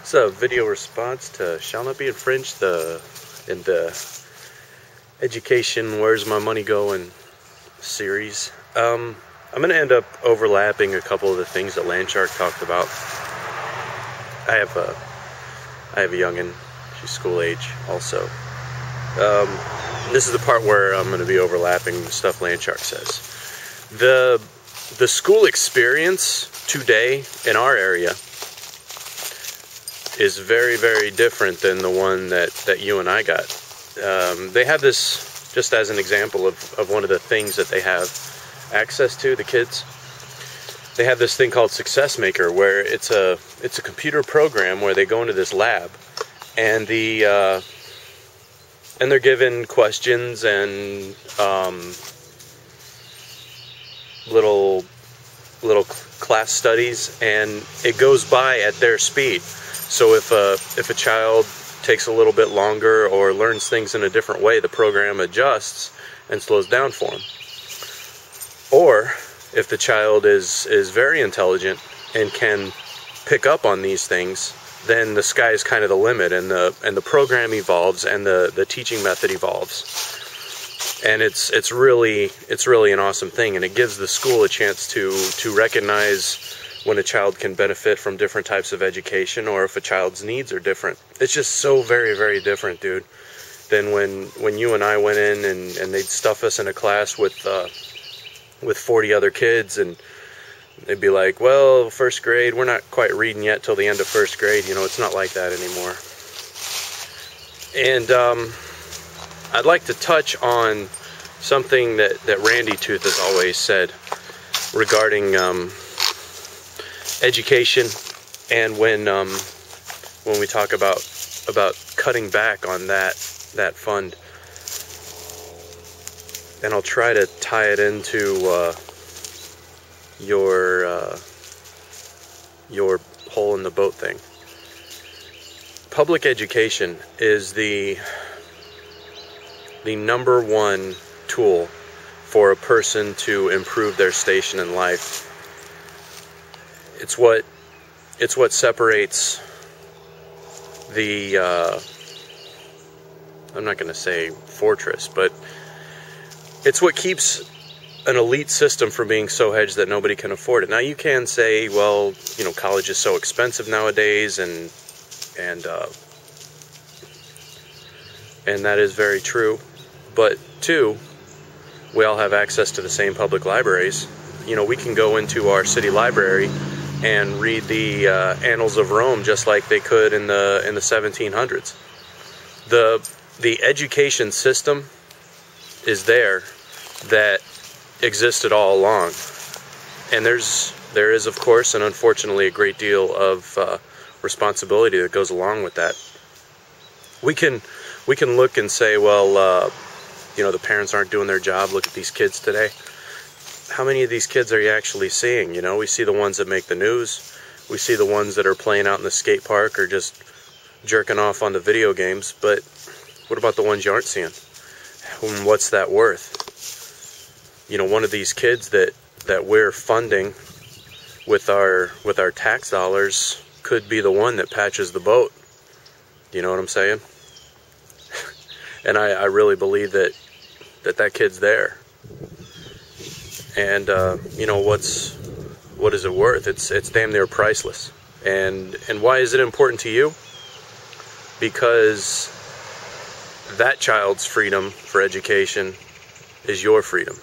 It's a video response to "Shall Not Be Infringed" in the Education Where's My Money Going series. I'm going to end up overlapping a couple of the things that Landshark talked about. I have a youngin', she's school age also. This is the part where I'm going to be overlapping the stuff Landshark says. The school experience today in our area is very, very different than the one that you and I got. They have this, just as an example of one of the things that they have access to, the kids. They have this thing called Success Maker, where it's a computer program where they go into this lab, and they're given questions and little class studies, and it goes by at their speed. So if a child takes a little bit longer or learns things in a different way, the program adjusts and slows down for them. Or if the child is very intelligent and can pick up on these things, then the sky is kind of the limit, and the program evolves and the teaching method evolves. And it's really an awesome thing, and it gives the school a chance to recognize when a child can benefit from different types of education, or if a child's needs are different. It's just so very, very different, dude, than when you and I went in and they'd stuff us in a class with 40 other kids, and they'd be like, well, first grade, we're not quite reading yet till the end of first grade. You know, it's not like that anymore. And I'd like to touch on something that Randy Tooth has always said regarding education, and when we talk about cutting back on that fund. And I'll try to tie it into your hole in the boat thing. Public education is the number one tool for a person to improve their station in life. It's what separates the I'm not going to say fortress, but it's what keeps an elite system from being so hedged that nobody can afford it. Now you can say, well, you know, college is so expensive nowadays, and that is very true. But two, we all have access to the same public libraries. You know, we can go into our city library and read the Annals of Rome just like they could in the 1700s. The education system is there that existed all along, and there is of course, and unfortunately, a great deal of responsibility that goes along with that. We can look and say, well, you know, the parents aren't doing their job. Look at these kids today. How many of these kids are you actually seeing? You know, we see the ones that make the news. We see the ones that are playing out in the skate park or just jerking off on the video games. But what about the ones you aren't seeing? And what's that worth? You know, one of these kids that we're funding with our tax dollars could be the one that patches the boat. You know what I'm saying? And I really believe that kid's there. And you know, what is it worth? It's damn near priceless. And why is it important to you? Because that child's freedom for education is your freedom.